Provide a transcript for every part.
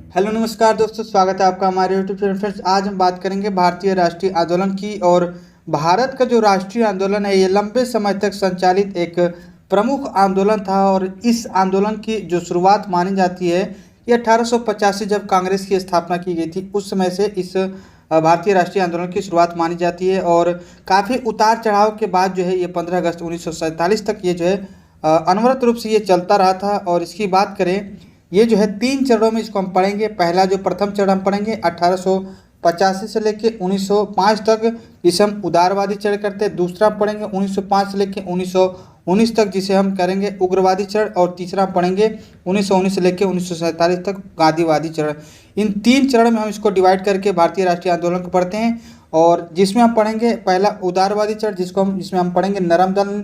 Hello नमस्कार दोस्तों, स्वागत है आपका हमारे यूट्यूब चैनल। फ्रेंड्स, आज हम बात करेंगे भारतीय राष्ट्रीय आंदोलन की। और भारत का जो राष्ट्रीय आंदोलन है ये लंबे समय तक संचालित एक प्रमुख आंदोलन था। और इस आंदोलन की जो शुरुआत मानी जाती है ये 1885 जब कांग्रेस की स्थापना की गई थी, उस समय से इस भारतीय राष्ट्रीय आंदोलन की शुरुआत मानी जाती है। और काफ़ी उतार चढ़ाव के बाद जो है ये 15 अगस्त 1947 तक ये जो है अनवरत रूप से ये चलता रहा था। और इसकी बात करें, ये जो है 3 चरणों में इसको हम पढ़ेंगे। पहला जो प्रथम चरण हम पढ़ेंगे 1885 से लेके 1905 तक, जिसे हम उदारवादी चरण करते हैं। दूसरा पढ़ेंगे 1905 से लेके 1919 तक, जिसे हम करेंगे उग्रवादी चरण। और तीसरा पढ़ेंगे 1919 से लेके 1947 तक, गांधीवादी चरण। इन 3 चरण में हम इसको डिवाइड करके भारतीय राष्ट्रीय आंदोलन को पढ़ते हैं। और जिसमें हम पढ़ेंगे पहला उदारवादी चरण, जिसमें हम पढ़ेंगे नरम दल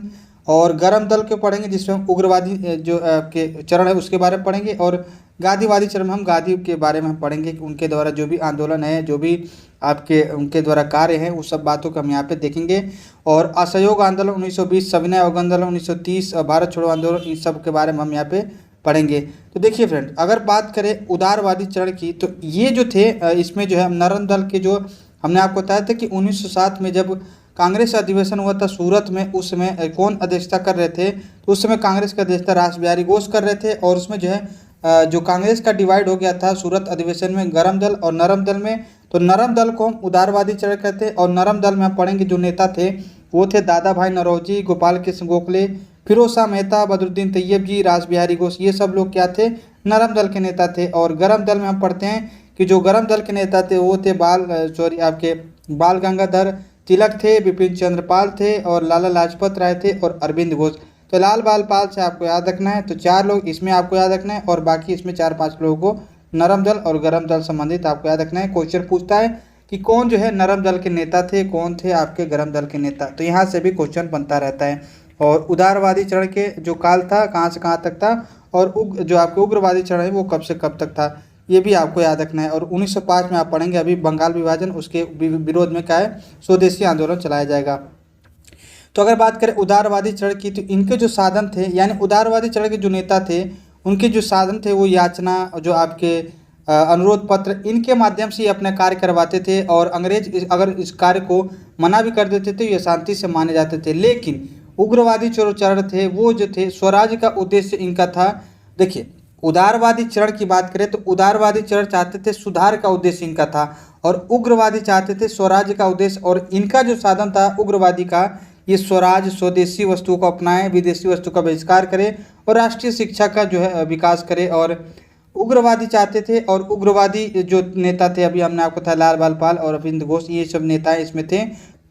और गरम दल के पढ़ेंगे, जिसमें हम उग्रवादी जो के चरण है उसके बारे में पढ़ेंगे। और गांधीवादी चरण में हम गांधी के बारे में हम पढ़ेंगे कि उनके द्वारा जो भी आंदोलन है, जो भी आपके उनके द्वारा कार्य हैं, उस सब बातों को हम यहाँ पे देखेंगे। और असहयोग आंदोलन 1920, सविनय अवज्ञा आंदोलन 1930 और भारत छोड़ो आंदोलन, इन सब के बारे में हम यहाँ पे पढ़ेंगे। तो देखिए फ्रेंड, अगर बात करें उदारवादी चरण की, तो ये जो थे इसमें जो है नरम दल के, जो हमने आपको बताया था कि 1907 में जब कांग्रेस अधिवेशन हुआ था सूरत में, उस समय कौन अध्यक्षता कर रहे थे, तो उस समय कांग्रेस का अध्यक्षता रास बिहारी घोष कर रहे थे। और उसमें जो है जो कांग्रेस का डिवाइड हो गया था सूरत अधिवेशन में गरम दल और नरम दल में। तो नरम दल को हम उदारवादी चरण कहते हैं। और नरम दल में हम पढ़ेंगे जो नेता थे वो थे दादा भाई नौरोजी, गोपाल कृष्ण गोखले, फिरोज शाह मेहता, बदरुद्दीन तैयब जी, रास बिहारी घोष, ये सब लोग क्या थे, नरम दल के नेता थे। और गरम दल में हम पढ़ते हैं कि जो गरम दल के नेता थे वो थे आपके बाल गंगाधर तिलक थे, बिपिन चंद्र पाल थे, और लाला लाजपत राय थे, और अरविंद घोष। तो लाल बाल पाल से आपको याद रखना है। तो 4 लोग इसमें आपको याद रखना है, और बाकी इसमें 4-5 लोगों को नरम दल और गरम दल संबंधित आपको याद रखना है। क्वेश्चन पूछता है कि कौन जो है नरम दल के नेता थे, कौन थे आपके गरम दल के नेता, तो यहाँ से भी क्वेश्चन बनता रहता है। और उदारवादी चरण के जो काल था कहाँ से कहाँ तक था, और जो आपके उग्रवादी चरण है वो कब से कब तक था, ये भी आपको याद रखना है। और 1905 में आप पढ़ेंगे अभी बंगाल विभाजन, उसके विरोध में क्या है, स्वदेशी आंदोलन चलाया जाएगा। तो अगर बात करें उदारवादी चरण की, तो इनके जो साधन थे, यानी उदारवादी चरण के जो नेता थे उनके जो साधन थे वो याचना, जो आपके अनुरोध पत्र, इनके माध्यम से अपने कार्य करवाते थे। और अंग्रेज अगर इस कार्य को मना भी कर देते थे ये शांति से माने जाते थे। लेकिन उग्रवादी जो चरण थे वो जो थे स्वराज का उद्देश्य इनका था। देखिए, उदारवादी चरण की बात करें तो उदारवादी चरण चाहते थे सुधार का उद्देश्य इनका था, और उग्रवादी चाहते थे स्वराज्य का उद्देश्य। और इनका जो साधन था उग्रवादी का, ये स्वराज, स्वदेशी वस्तुओं को अपनाएं, विदेशी वस्तु का बहिष्कार करे, और राष्ट्रीय शिक्षा का जो है विकास करे, और उग्रवादी चाहते थे। और उग्रवादी जो नेता थे अभी हमने आपको था लाल बाल पाल और अरविंद घोष, ये सब नेता इसमें थे।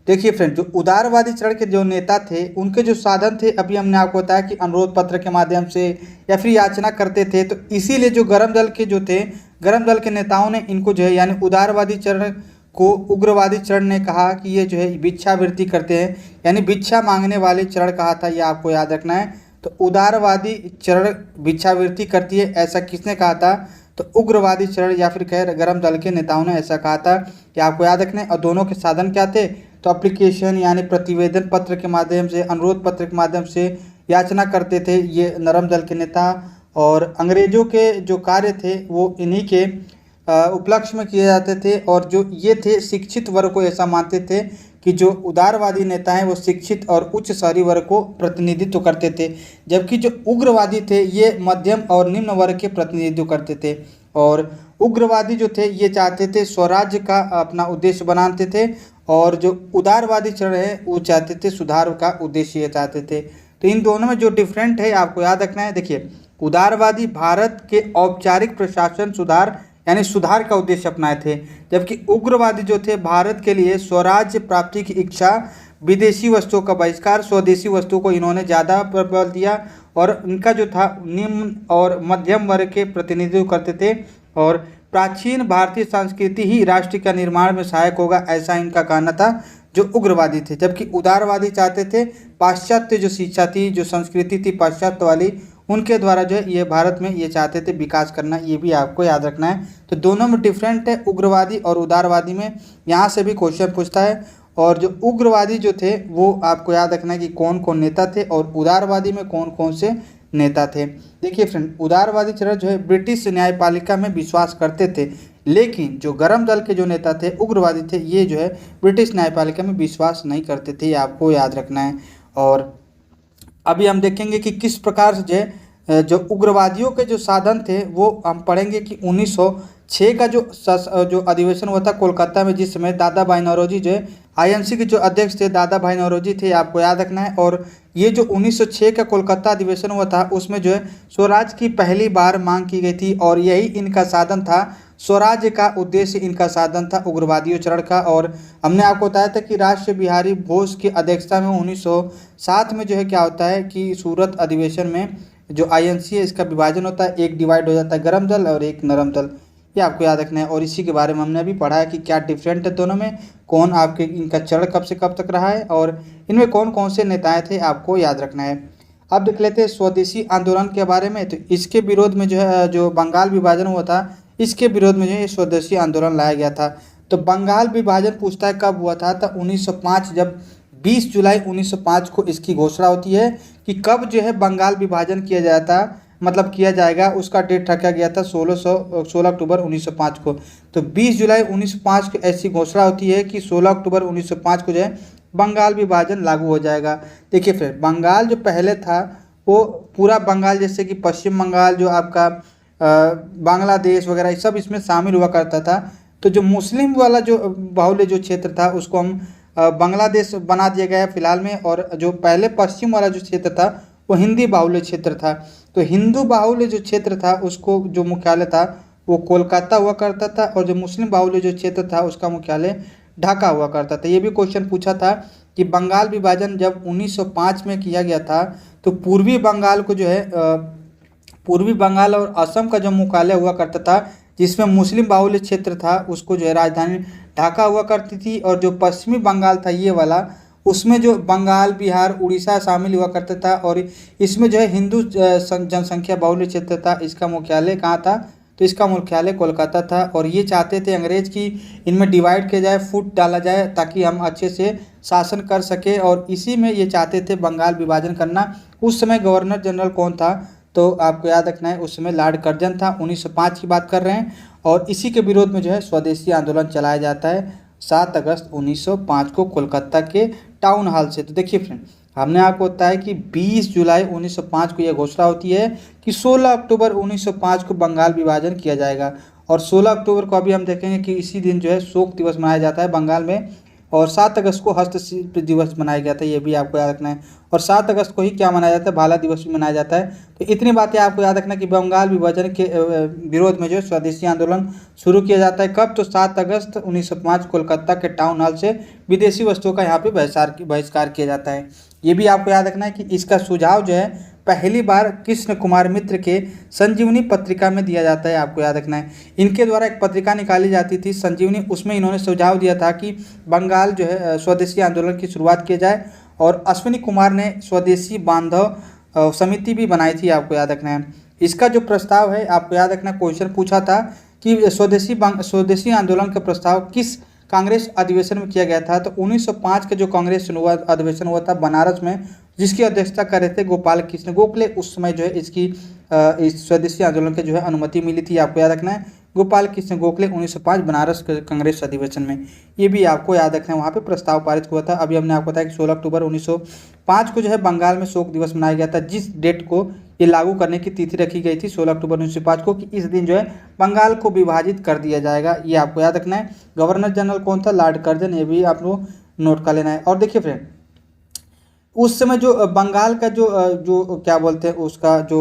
देखिए फ्रेंड, जो उदारवादी चरण के जो नेता थे उनके जो साधन थे अभी हमने आपको बताया कि अनुरोध पत्र के माध्यम से या फिर याचना करते थे। तो इसीलिए जो गरम दल के जो थे, गरम दल के नेताओं ने इनको जो है यानी उदारवादी चरण को उग्रवादी चरण ने कहा कि ये जो है भिक्षावृत्ति करते हैं, यानी भिक्षा मांगने वाले चरण कहा था, ये आपको याद रखना है। तो उदारवादी चरण भिक्षावृत्ति करती है, ऐसा किसने कहा था, तो उग्रवादी चरण या फिर खैर गरम दल के नेताओं ने ऐसा कहा था, कि आपको याद रखना है। और दोनों के साधन क्या थे, तो एप्लीकेशन यानी प्रतिवेदन पत्र के माध्यम से, अनुरोध पत्र के माध्यम से याचना करते थे ये नरम दल के नेता। और अंग्रेजों के जो कार्य थे वो इन्हीं के उपलक्ष्य में किए जाते थे। और जो ये थे शिक्षित वर्ग को ऐसा मानते थे कि जो उदारवादी नेता हैं वो शिक्षित और उच्च शहरी वर्ग को प्रतिनिधित्व करते थे, जबकि जो उग्रवादी थे ये मध्यम और निम्न वर्ग के प्रतिनिधित्व करते थे। और उग्रवादी जो थे ये चाहते थे स्वराज्य का अपना उद्देश्य बनाते थे, और जो उदारवादी चरण है वो चाहते थे सुधार का उद्देश्य ये चाहते थे। तो इन दोनों में जो डिफरेंट है आपको याद रखना है। देखिए, उदारवादी भारत के औपचारिक प्रशासन सुधार यानी सुधार का उद्देश्य अपनाए थे, जबकि उग्रवादी जो थे भारत के लिए स्वराज्य प्राप्ति की इच्छा, विदेशी वस्तुओं का बहिष्कार, स्वदेशी वस्तुओं को इन्होंने ज़्यादा बल दिया। और इनका जो था निम्न और मध्यम वर्ग के प्रतिनिधित्व करते थे, और प्राचीन भारतीय संस्कृति ही राष्ट्र का निर्माण में सहायक होगा, ऐसा इनका कहना था जो उग्रवादी थे। जबकि उदारवादी चाहते थे पाश्चात्य जो शिक्षा थी, जो संस्कृति थी पाश्चात्य वाली, उनके द्वारा जो है ये भारत में ये चाहते थे विकास करना, ये भी आपको याद रखना है। तो दोनों में डिफरेंट है उग्रवादी और उदारवादी में, यहाँ से भी क्वेश्चन पूछता है। और जो उग्रवादी जो थे वो आपको याद रखना है कि कौन कौन नेता थे, और उदारवादी में कौन कौन से नेता थे। देखिए फ्रेंड, उदारवादी चरण जो है ब्रिटिश न्यायपालिका में विश्वास करते थे, लेकिन जो गरम दल के जो नेता थे, उग्रवादी थे, ये जो है ब्रिटिश न्यायपालिका में विश्वास नहीं करते थे, ये आपको याद रखना है। और अभी हम देखेंगे कि किस प्रकार से जो है जो उग्रवादियों के जो साधन थे वो हम पढ़ेंगे कि 1906 का जो अधिवेशन हुआ था कोलकाता में, जिस समय दादा भाई नौरोजी जो है आईएनसी के जो अध्यक्ष थे, दादा भाई नौरोजी थे, आपको याद रखना है। और ये जो 1906 का कोलकाता अधिवेशन हुआ था उसमें जो है स्वराज की पहली बार मांग की गई थी, और यही इनका साधन था, स्वराज्य का उद्देश्य इनका साधन था उग्रवादियों चरण का। और हमने आपको बताया था कि राष्ट्र बिहारी बोस की अध्यक्षता में 1907 में जो है क्या होता है कि सूरत अधिवेशन में जो आईएनसी है इसका विभाजन होता है, एक डिवाइड हो जाता है गरम दल और एक नरम दल, ये आपको याद रखना है। और इसी के बारे में हमने अभी पढ़ा है कि क्या डिफरेंट है दोनों में, कौन आपके इनका चरण कब से कब तक रहा है और इनमें कौन कौन से नेताएं थे, आपको याद रखना है। अब देख लेते हैं स्वदेशी आंदोलन के बारे में। तो इसके विरोध में जो है जो बंगाल विभाजन हुआ था, इसके विरोध में जो है स्वदेशी आंदोलन लाया गया था। तो बंगाल विभाजन पूछता है कब हुआ था, तो 1905, जब 20 जुलाई 1905 को इसकी घोषणा होती है कि कब जो है बंगाल विभाजन किया जाता, मतलब किया जाएगा, उसका डेट रखा गया था 16 अक्टूबर 1905 को। तो 20 जुलाई 1905 को ऐसी घोषणा होती है कि 16 अक्टूबर 1905 को जो है बंगाल विभाजन लागू हो जाएगा। देखिए फिर बंगाल जो पहले था वो पूरा बंगाल, जैसे कि पश्चिम बंगाल जो आपका बांग्लादेश वगैरह ये सब इसमें शामिल हुआ करता था। तो जो मुस्लिम वाला जो बाहुल्य जो क्षेत्र था उसको हम बांग्लादेश बना दिया गया है फिलहाल में, और जो पहले पश्चिम वाला जो क्षेत्र था वो हिंदी बाहुल्य क्षेत्र था। तो हिंदू बाहुल्य जो क्षेत्र था उसको जो मुख्यालय था वो कोलकाता हुआ करता था, और जो मुस्लिम बाहुल्य जो क्षेत्र था उसका मुख्यालय ढाका हुआ करता था। ये भी क्वेश्चन पूछा था कि बंगाल विभाजन जब 1905 में किया गया था तो पूर्वी बंगाल को जो है पूर्वी बंगाल और असम का जो मुख्यालय हुआ करता था, जिसमें मुस्लिम बाहुल्य क्षेत्र था, उसको जो है राजधानी ढाका हुआ करती थी। और जो पश्चिमी बंगाल था ये वाला, उसमें जो बंगाल, बिहार, उड़ीसा शामिल हुआ करता था, और इसमें जो है हिंदू जनसंख्या बाहुल्य क्षेत्र था, इसका मुख्यालय कहाँ था, तो इसका मुख्यालय कोलकाता था। और ये चाहते थे अंग्रेज की इनमें डिवाइड किया जाए, फूट डाला जाए, ताकि हम अच्छे से शासन कर सके, और इसी में ये चाहते थे बंगाल विभाजन करना। उस समय गवर्नर जनरल कौन था, तो आपको याद रखना है उस समय लॉर्ड कर्जन था। 1905 की बात कर रहे हैं, और इसी के विरोध में जो है स्वदेशी आंदोलन चलाया जाता है 7 अगस्त 1905 को कोलकाता के टाउन हॉल से। तो देखिए फ्रेंड, हमने आपको बताया कि 20 जुलाई 1905 को यह घोषणा होती है कि 16 अक्टूबर 1905 को बंगाल विभाजन किया जाएगा। और 16 अक्टूबर को अभी हम देखेंगे कि इसी दिन जो है शोक दिवस मनाया जाता है बंगाल में, और 7 अगस्त को हस्तशिल्प दिवस मनाया गया था, ये भी आपको याद रखना है। और 7 अगस्त को ही क्या मनाया जाता है, भाला दिवस भी मनाया जाता है। तो इतनी बातें आपको याद रखना कि बंगाल विभाजन के विरोध में जो स्वदेशी आंदोलन शुरू किया जाता है कब, तो 7 अगस्त 1905 कोलकाता के टाउन हॉल से विदेशी वस्तुओं का यहाँ पे बहिष्कार किया जाता है। ये भी आपको याद रखना है कि इसका सुझाव जो है पहली बार कृष्ण कुमार मित्र के संजीवनी पत्रिका में दिया जाता है, आपको याद रखना है। इनके द्वारा एक पत्रिका निकाली जाती थी संजीवनी, उसमें इन्होंने सुझाव दिया था कि बंगाल जो है स्वदेशी आंदोलन की शुरुआत की जाए, और अश्विनी कुमार ने स्वदेशी बांधव समिति भी बनाई थी, आपको याद रखना है। इसका जो प्रस्ताव है, आपको याद रखना, क्वेश्चन पूछा था कि स्वदेशी आंदोलन का प्रस्ताव किस कांग्रेस अधिवेशन में किया गया था, तो 1905 के जो कांग्रेस अधिवेशन हुआ था बनारस में, जिसकी अध्यक्षता कर रहे थे गोपाल कृष्ण गोखले। उस समय जो है इसकी इस स्वदेशी आंदोलन की जो है अनुमति मिली थी, आपको याद रखना है, गोपाल कृष्ण गोखले 1905 बनारस के कांग्रेस अधिवेशन में। ये भी आपको याद रखना है, वहाँ पे प्रस्ताव पारित हुआ था। अभी हमने आपको बताया कि 16 अक्टूबर 1905 को जो है बंगाल में शोक दिवस मनाया गया था, जिस डेट को ये लागू करने की तिथि रखी गई थी 16 अक्टूबर 1905 को, कि इस दिन जो है बंगाल को विभाजित कर दिया जाएगा, ये आपको याद रखना है। गवर्नर जनरल कौन था, लॉर्ड कर्जन, ये भी आप लोग नोट कर लेना है। और देखिए फ्रेंड, उस समय जो बंगाल का जो क्या बोलते हैं उसका जो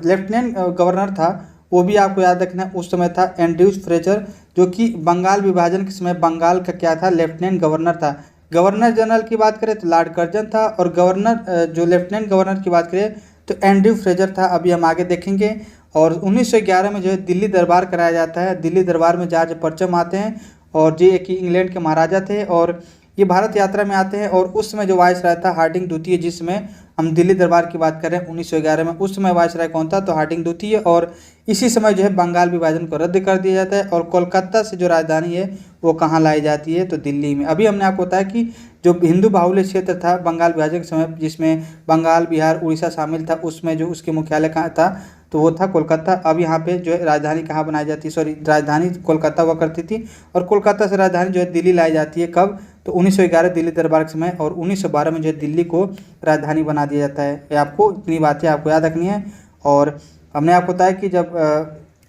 लेफ्टिनेंट गवर्नर था, वो भी आपको याद रखना है, उस समय था एंड्रयूज फ्रेजर, जो कि बंगाल विभाजन के समय बंगाल का क्या था, लेफ्टिनेंट गवर्नर था। गवर्नर जनरल की बात करें तो लॉर्ड कर्जन था, और गवर्नर जो लेफ्टिनेंट गवर्नर की बात करें तो एंड्रयू फ्रेजर था। अभी हम आगे देखेंगे। और 1911 में जो है दिल्ली दरबार कराया जाता है। दिल्ली दरबार में जॉर्ज परचम आते हैं, और जो कि इंग्लैंड के महाराजा थे, और ये भारत यात्रा में आते हैं। और उस समय जो वायसराय था हार्डिंग द्वितीय, जिसमें हम दिल्ली दरबार की बात करें 1911 में, उस समय वायसराय कौन था? तो हार्डिंग द्वितीय। और इसी समय जो है बंगाल विभाजन को रद्द कर दिया जाता है और कोलकाता से जो राजधानी है वो कहाँ लाई जाती है? तो दिल्ली में। अभी हमने आपको बताया कि जो हिंदू बाहुल्य क्षेत्र था बंगाल विभाजन के समय, जिसमें बंगाल, बिहार, उड़ीसा शामिल था, उसमें जो उसके मुख्यालय कहाँ था? तो वो था कोलकाता। अब यहाँ पे जो है राजधानी कहाँ बनाई जाती है? सॉरी, राजधानी कोलकाता हुआ करती थी और कोलकाता से राजधानी जो है दिल्ली लाई जाती है। कब? तो 1911 दिल्ली दरबार के समय, और 1912 में जो है दिल्ली को राजधानी बना दिया जाता है। ये आपको इतनी बातें आपको याद रखनी है। और हमने आपको बताया कि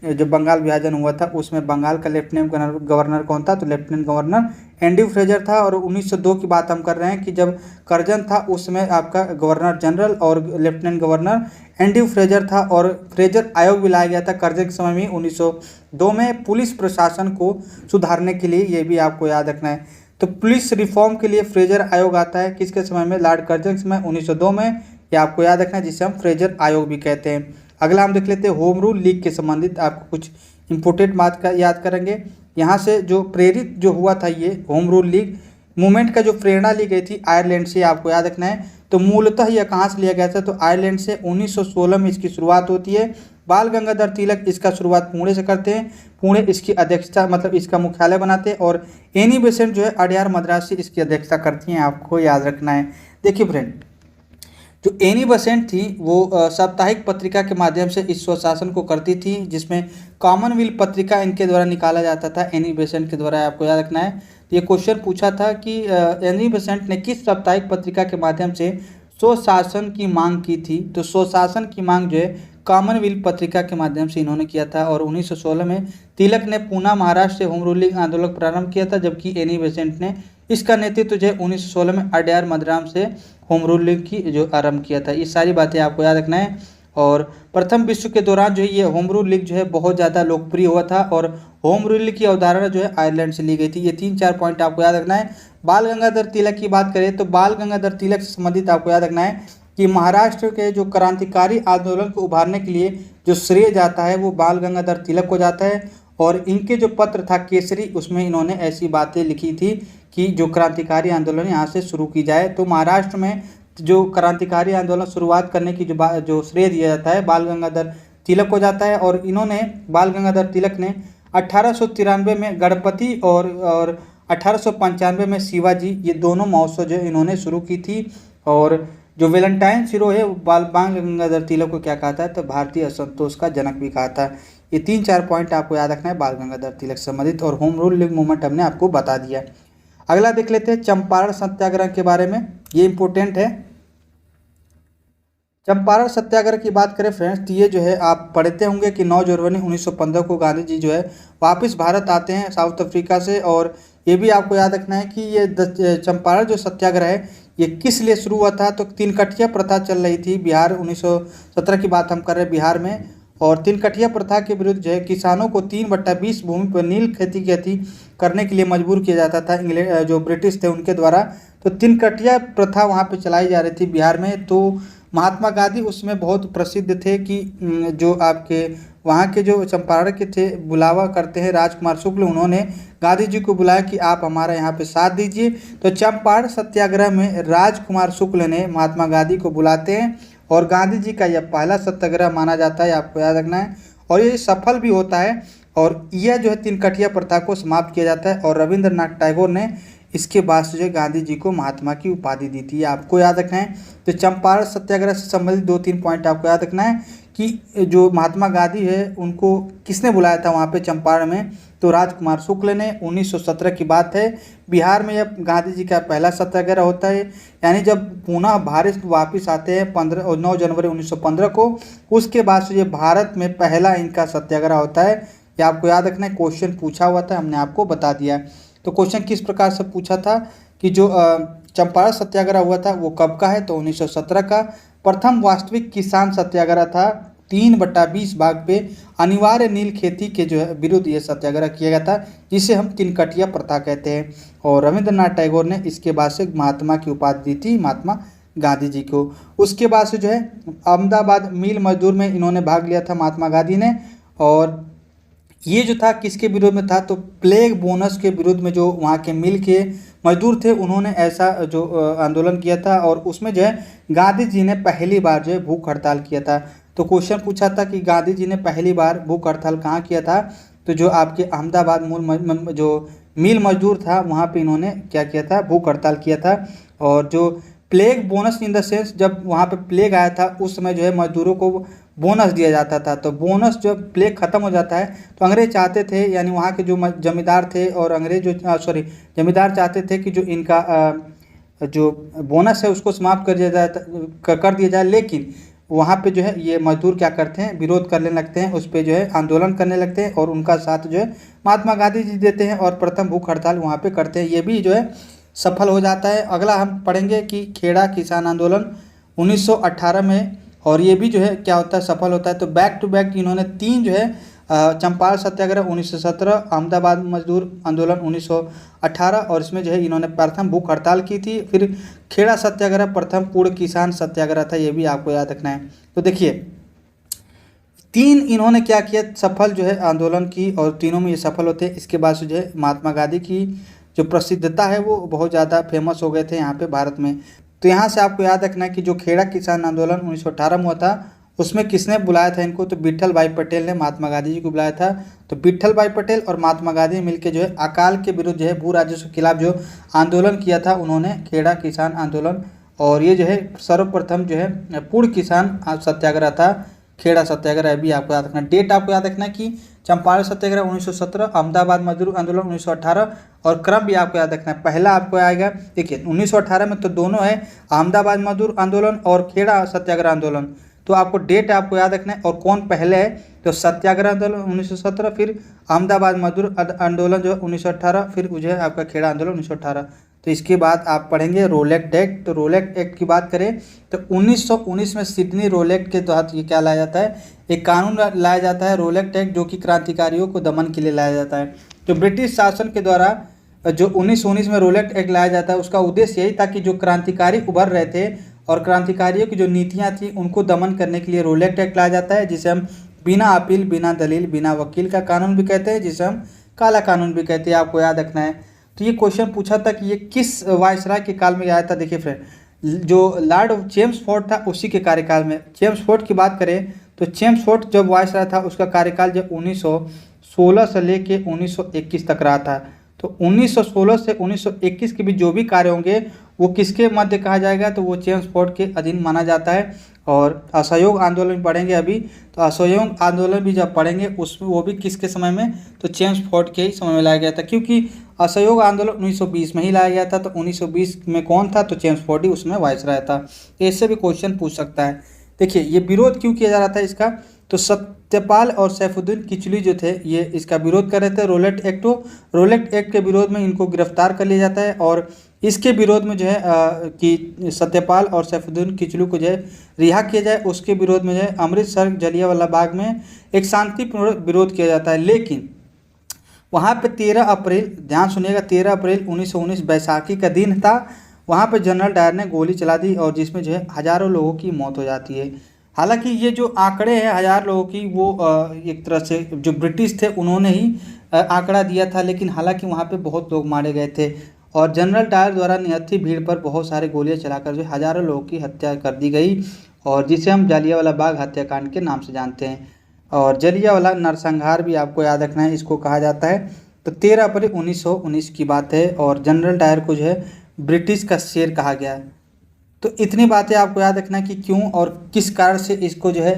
जब बंगाल विभाजन हुआ था उसमें बंगाल का लेफ्टिनेंट गवर्नर कौन था? तो लेफ्टिनेंट गवर्नर एंड्रयू फ्रेजर था। और 1902 की बात हम कर रहे हैं कि जब करजन था उस समय आपका गवर्नर जनरल और लेफ्टिनेंट गवर्नर एंड्रयू फ्रेजर था। और फ्रेजर आयोग भी लाया गया था करजन के समय में 1902 में, पुलिस प्रशासन को सुधारने के लिए। ये भी आपको याद रखना है। तो पुलिस रिफॉर्म के लिए फ्रेजर आयोग आता है किसके समय में? लॉर्ड करजन के समय 1902 में। ये आपको याद रखना है, जिसे हम फ्रेजर आयोग भी कहते हैं। अगला हम देख लेते हैं होम रूल लीग के संबंधित आपको कुछ इंपोर्टेंट बात का याद करेंगे। यहाँ से जो प्रेरित जो हुआ था ये होम रूल लीग मूवमेंट का जो प्रेरणा ली गई थी आयरलैंड से, आपको याद रखना है। तो मूलतः यह कहाँ से लिया गया था? तो आयरलैंड से। 1916 में इसकी शुरुआत होती है। बाल गंगाधर तिलक इसका शुरुआत पुणे से करते हैं। पुणे इसकी अध्यक्षता मतलब इसका मुख्यालय बनाते हैं। और एनी बेसेंट जो है अडयार मद्रास से इसकी अध्यक्षता करती हैं, आपको याद रखना है। देखिए फ्रेंड, जो एनी बेसेंट थी वो साप्ताहिक पत्रिका के माध्यम से इस स्वशासन को करती थी, जिसमें कॉमनवेल्थ पत्रिका इनके द्वारा निकाला जाता था, एनी बेसेंट के द्वारा। आपको याद रखना है। तो ये क्वेश्चन पूछा था कि एनी बेसेंट ने किस साप्ताहिक पत्रिका के माध्यम से स्वशासन की मांग की थी? तो स्वशासन की मांग जो है कॉमनवेल्थ पत्रिका के माध्यम से इन्होंने किया था। और 1916 में तिलक ने पूना महाराष्ट्र से होम रूलिंग आंदोलन प्रारंभ किया था, जबकि एनी बेसेंट ने इसका नेतृत्व जो है 1916 में अडयार मद्रास से होम रूलिंग की जो आरंभ किया था। ये सारी बातें आपको याद रखना है। और प्रथम विश्व के दौरान जो है ये होम रूल लीग जो है बहुत ज़्यादा लोकप्रिय हुआ था और होम रूल की अवधारणा जो है आयरलैंड से ली गई थी। ये 3-4 पॉइंट आपको याद रखना है। बाल गंगाधर तिलक की बात करें तो बाल गंगाधर तिलक से संबंधित आपको याद रखना है कि महाराष्ट्र के जो क्रांतिकारी आंदोलन को उभारने के लिए जो श्रेय जाता है वो बाल गंगाधर तिलक को जाता है। और इनके जो पत्र था केसरी, उसमें इन्होंने ऐसी बातें लिखी थी कि जो क्रांतिकारी आंदोलन यहाँ से शुरू की जाए। तो महाराष्ट्र में जो क्रांतिकारी आंदोलन शुरुआत करने की जो श्रेय दिया जाता है बाल गंगाधर तिलक को जाता है। और इन्होंने बाल गंगाधर तिलक ने 1893 में गणपति और 1895 में शिवाजी, ये दोनों महोत्सव जो इन्होंने शुरू की थी। और जो वैलेंटाइन सिरो है बाल गंगाधर तिलक को क्या कहा था? तो भारतीय असंतोष का जनक भी कहा था। ये 3-4 पॉइंट आपको याद रखना है बाल गंगाधर तिलक से संबंधित। और होम रूल लीग मूवमेंट हमने आपको बता दिया। अगला देख लेते हैं चंपारण सत्याग्रह के बारे में, ये इंपॉर्टेंट है। चंपारण सत्याग्रह की बात करें फ्रेंड्स तो ये जो है आप पढ़ते होंगे कि 9 जनवरी 1915 को गांधी जी जो है वापस भारत आते हैं साउथ अफ्रीका से। और ये भी आपको याद रखना है कि ये चंपारण जो सत्याग्रह है ये किस लिए शुरू हुआ था? तो तीनकठिया प्रथा चल रही थी बिहार, 1917 की बात हम कर रहे हैं बिहार में। और तीनकठिया प्रथा के विरुद्ध जो है किसानों को 3/20 भूमि पर नील खेती करने के लिए मजबूर किया जाता था इंग्लैंड जो ब्रिटिश थे उनके द्वारा। तो तीनकठिया प्रथा वहाँ पे चलाई जा रही थी बिहार में। तो महात्मा गांधी उसमें बहुत प्रसिद्ध थे कि जो आपके वहाँ के जो चंपारण के थे बुलावा करते हैं राजकुमार शुक्ल, उन्होंने गांधी जी को बुलाया कि आप हमारा यहाँ पे साथ दीजिए। तो चंपारण सत्याग्रह में राजकुमार शुक्ल ने महात्मा गांधी को बुलाते हैं और गांधी जी का यह पहला सत्याग्रह माना जाता है, आपको याद रखना है। और ये सफल भी होता है और यह जो है तीनकठिया प्रथा को समाप्त किया जाता है। और रविंद्रनाथ टैगोर ने इसके बाद से जो गांधी जी को महात्मा की उपाधि दी थी, आपको याद रखना है। तो चंपारण सत्याग्रह से संबंधित 2-3 पॉइंट आपको याद रखना है कि जो महात्मा गांधी है उनको किसने बुलाया था वहाँ पे चंपारण में? तो राजकुमार शुक्ल ने। 1917 की बात है। बिहार में यह गांधी जी का पहला सत्याग्रह होता है, यानी जब पुनः भारत वापस आते हैं 9 जनवरी 1915 को, उसके बाद से ये भारत में पहला इनका सत्याग्रह होता है। ये आपको याद रखना है। क्वेश्चन पूछा हुआ था, हमने आपको बता दिया। तो क्वेश्चन किस प्रकार से पूछा था कि जो चंपारण सत्याग्रह हुआ था वो कब का है? तो 1917 का। प्रथम वास्तविक किसान सत्याग्रह था 3/20 भाग पे अनिवार्य नील खेती के जो है विरुद्ध ये सत्याग्रह किया गया था, जिसे हम तीनकठिया प्रथा कहते हैं। और रविंद्रनाथ टैगोर ने इसके बाद से महात्मा की उपाधि दी थी महात्मा गांधी जी को। उसके बाद से जो है अहमदाबाद मिल मजदूर में इन्होंने भाग लिया था महात्मा गांधी ने। और ये जो था किसके विरोध में था, तो प्लेग बोनस के विरोध में। जो वहाँ के मिल के मजदूर थे उन्होंने ऐसा जो आंदोलन किया था, और उसमें जो है गांधी जी ने पहली बार जो है भूख हड़ताल किया था। तो क्वेश्चन पूछा था कि गांधी जी ने पहली बार भूख हड़ताल कहाँ किया था, तो जो आपके अहमदाबाद जो मिल मजदूर था वहाँ पे इन्होंने क्या किया था, भूख हड़ताल किया था। और जो plague bonus in the sense, जब वहाँ पे प्लेग आया था उस समय जो है मजदूरों को बोनस दिया जाता था। तो बोनस जब प्लेग खत्म हो जाता है तो अंग्रेज चाहते थे, यानी वहाँ के जो जमींदार थे और अंग्रेज जो जमींदार चाहते थे कि जो इनका जो बोनस है उसको समाप्त कर दिया जाए। लेकिन वहाँ पे जो है ये मजदूर क्या करते हैं, विरोध करने लगते हैं, उस पर जो है आंदोलन करने लगते हैं, और उनका साथ जो है महात्मा गांधी जी देते हैं और प्रथम भूख हड़ताल वहाँ पे करते हैं। ये भी जो है सफल हो जाता है। अगला हम पढ़ेंगे कि खेड़ा किसान आंदोलन 1918 में, और ये भी जो है क्या होता है, सफल होता है। तो बैक टू बैक इन्होंने तीन जो है चंपारण सत्याग्रह 1917, अहमदाबाद मजदूर आंदोलन 1918, और इसमें जो है इन्होंने प्रथम भूख हड़ताल की थी। फिर खेड़ा सत्याग्रह प्रथम पूर्ण किसान सत्याग्रह था, ये भी आपको याद रखना है। तो देखिए तीन इन्होंने क्या किया, सफल जो है आंदोलन की, और तीनों में ये सफल होते हैं। इसके बाद से जो है महात्मा गांधी की जो प्रसिद्धता है वो बहुत ज़्यादा फेमस हो गए थे यहाँ पे भारत में। तो यहाँ से आपको याद रखना है कि जो खेड़ा किसान आंदोलन 1918 में हुआ था उसमें किसने बुलाया था इनको, तो विट्ठल भाई पटेल ने महात्मा गांधी जी को बुलाया था। तो विट्ठल भाई पटेल और महात्मा गांधी मिलकर जो है अकाल के विरुद्ध जो है भू राजस्व के खिलाफ जो आंदोलन किया था उन्होंने, खेड़ा किसान आंदोलन। और ये जो है सर्वप्रथम जो है पूर्ण किसान सत्याग्रह था, खेड़ा सत्याग्रह भी आपको याद रखना। डेट आपको याद रखना कि चंपारण सत्याग्रह 1917, अहमदाबाद मजदूर आंदोलन 1918, और क्रम भी आपको याद रखना है। पहला आपको आएगा, देखिए 1918 में तो दोनों है, अहमदाबाद मजदूर आंदोलन और खेड़ा सत्याग्रह आंदोलन। तो आपको डेट आपको याद रखना है, और कौन पहले है, तो सत्याग्रह आंदोलन 1917, फिर अहमदाबाद मजदूर आंदोलन जो 1918, फिर जो है आपका खेड़ा आंदोलन 1918। तो इसके बाद आप पढ़ेंगे रोलेक्ट एक्ट। तो रोलेक्ट एक्ट की बात करें तो 1919 में सिडनी रोलेक्ट के तहत ये क्या लाया जाता है, एक कानून लाया जाता है रोलेक्ट एक्ट, जो कि क्रांतिकारियों को दमन के लिए लाया जाता है। तो ब्रिटिश शासन के द्वारा जो 1919 में रोलेक्ट एक्ट लाया जाता है उसका उद्देश्य यही था कि जो क्रांतिकारी उभर रहे थे और क्रांतिकारियों की जो नीतियाँ थी उनको दमन करने के लिए रोलेक्ट एक्ट लाया जाता है, जिसे हम बिना अपील, बिना दलील, बिना वकील का कानून भी कहते हैं, जिसे हम काला कानून भी कहते हैं। आपको याद रखना है। तो ये क्वेश्चन पूछा था कि ये किस वायसराय के काल में आया था। देखिए फ्रेंड, जो लॉर्ड चेम्सफोर्ड था उसी के कार्यकाल में। चेम्सफोर्ड की बात करें तो चेम्सफोर्ड जब वायसराय था उसका कार्यकाल जब 1916 से लेके 1921 तक रहा था। तो 1916 से 1921 के बीच जो भी कार्य होंगे वो किसके मध्य कहा जाएगा, तो वो चेम्सफोर्ड के अधीन माना जाता है। और असहयोग आंदोलन पढ़ेंगे अभी, तो असहयोग आंदोलन भी जब पढ़ेंगे उसमें वो भी किसके समय में, तो चेम्सफोर्ड के ही समय में लाया गया था, क्योंकि असहयोग आंदोलन 1920 में ही लाया गया था। तो 1920 में कौन था, तो चेम्सफोर्ड ही उसमें वायसराय था। इससे भी क्वेश्चन पूछ सकता है। देखिए ये विरोध क्यों किया जा रहा था इसका, तो सत्यपाल और सैफुद्दीन किचलू जो थे ये इसका विरोध कर रहे थे रोलेक्ट एक्ट के विरोध में इनको गिरफ्तार कर लिया जाता है। और इसके विरोध में जो है कि सत्यपाल और सैफुद्दीन किचलू को जो है रिहा किया जाए, उसके विरोध में जो है अमृतसर जलियांवाला बाग में एक शांतिपूर्ण विरोध किया जाता है। लेकिन वहाँ पे 13 अप्रैल, ध्यान सुनिएगा, 13 अप्रैल 1919 बैसाखी का दिन था। वहाँ पे जनरल डायर ने गोली चला दी और जिसमें जो है हज़ारों लोगों की मौत हो जाती है। हालांकि ये जो आंकड़े हैं 1000 लोगों की वो एक तरह से जो ब्रिटिश थे उन्होंने ही आंकड़ा दिया था, लेकिन हालांकि वहाँ पे बहुत लोग मारे गए थे और जनरल डायर द्वारा निहत्थी भीड़ पर बहुत सारे गोलियां चलाकर जो हज़ारों लोगों की हत्या कर दी गई, और जिसे हम जलियांवाला बाग हत्याकांड के नाम से जानते हैं। और जलियांवाला नरसंहार भी आपको याद रखना है, इसको कहा जाता है। तो 13 अप्रैल 1919 की बात है और जनरल डायर को जो है ब्रिटिश का शेर कहा गया है। तो इतनी बातें आपको याद रखना है कि क्यों और किस कारण से इसको जो है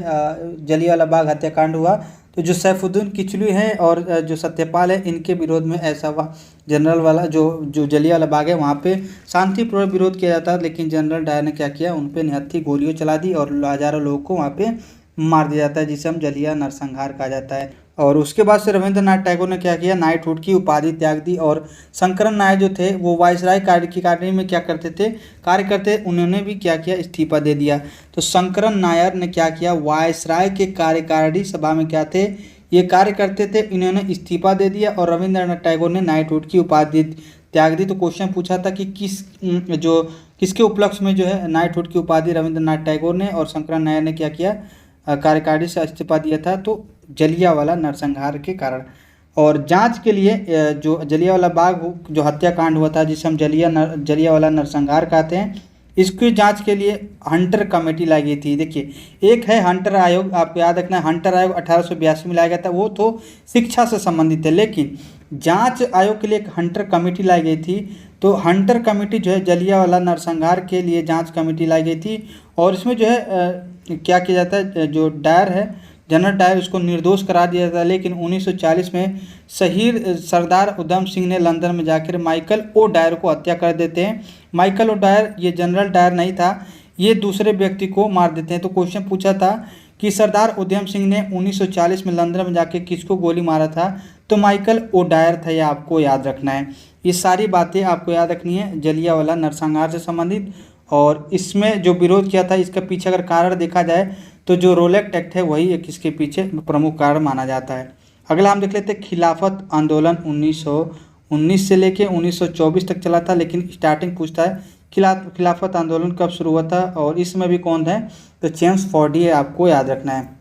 जलियांवाला बाग हत्याकांड हुआ। तो जो सैफुद्दीन किचलू हैं और जो सत्यपाल है इनके विरोध में ऐसा हुआ। जनरल वाला जो जलियांवाला बाग है वहाँ पे शांतिपूर्ण विरोध किया जाता है, लेकिन जनरल डायर ने क्या किया, उन पे निहत्थी गोलियां चला दी और हज़ारों लोगों को वहाँ पे मार दिया जाता है, जिसे हम जलिया नरसंहार कहा जाता है। और उसके बाद से रविंद्रनाथ टैगोर ने क्या किया, नाइटहुड की उपाधि त्याग दी। और शंकरन नायर जो थे वो वायसराय कार्यकारिणी में क्या करते थे, कार्य करते, उन्होंने भी क्या किया, इस्तीफा दे दिया। तो शंकरन नायर ने क्या किया, वायसराय के कार्यकारिणी सभा में क्या थे, ये कार्य करते थे, इन्होंने इस्तीफा दे दिया और रविंद्रनाथ टैगोर ने नाइटहुड की उपाधि त्याग दी। तो क्वेश्चन पूछा था कि किसके उपलक्ष्य में जो है नाइटहुड की उपाधि रविंद्रनाथ टैगोर ने और शंकरन नायर ने क्या किया, कार्यकारिणी से इस्तीफा दिया था। तो जलियांवाला नरसंहार के कारण। और जांच के लिए जो जलियांवाला बाग जो हत्याकांड हुआ था, जिसे हम जलियांवाला नरसंहार कहते हैं, इसकी जांच के लिए हंटर कमेटी लाई गई थी। देखिए, एक है हंटर आयोग, आपको याद रखना है, हंटर आयोग 1882 में लाया गया था, वो तो शिक्षा से संबंधित है। लेकिन जांच आयोग के लिए एक हंटर कमेटी लाई गई थी। तो हंटर कमेटी जो है जलियांवाला नरसंहार के लिए जांच कमेटी लाई गई थी। और इसमें जो है क्या किया जाता है, जो डायर है, जनरल डायर, उसको निर्दोष करा दिया जाता है। लेकिन 1940 में शहीद सरदार उधम सिंह ने लंदन में जाकर माइकल ओ डायर को हत्या कर देते हैं। माइकल ओ डायर, ये जनरल डायर नहीं था, ये दूसरे व्यक्ति को मार देते हैं। तो क्वेश्चन पूछा था कि सरदार उधम सिंह ने 1940 में लंदन में जाके किसको गोली मारा था, तो माइकल ओ डायर था, यह आपको याद रखना है। ये सारी बातें आपको याद रखनी है जलियांवाला नरसंहार से संबंधित। और इसमें जो विरोध किया था, इसके पीछे अगर कारण देखा जाए तो जो रोलेक्ट एक्ट है वही एक इसके पीछे प्रमुख कारण माना जाता है। अगला हम देख लेते हैं खिलाफत आंदोलन 1919 से लेके 1924 तक चला था। लेकिन स्टार्टिंग पूछता है खिलाफत आंदोलन कब शुरू हुआ था, और इसमें भी कौन है, तो जेम्स फोर्डी आपको याद रखना है।